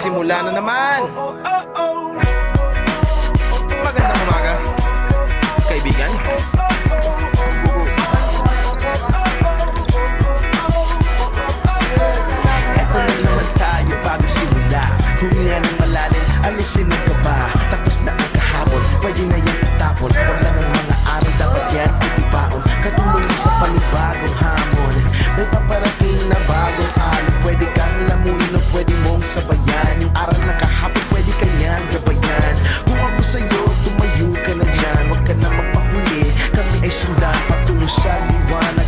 magsisimula na naman. Magandang umaga, kaibigan. Eto na naman tayo bago simula. Huminga ng malalim, alisin ang kaba. Tapos na ang kahapon, pwede na yan itapon. Huwag lang ang mga araw, dapat yan ibaon. Katulong sa panibagong hamon. May paparating na bagong alon. Pwede kang lamunin o pwede mong sabayan. Yung aral na kahapon, pwede kanyang gabayan. Kung ako sa'yo, tumayo ka na dyan. Huwag ka na magpahuli, kami ay sundan patungo sa liwanag.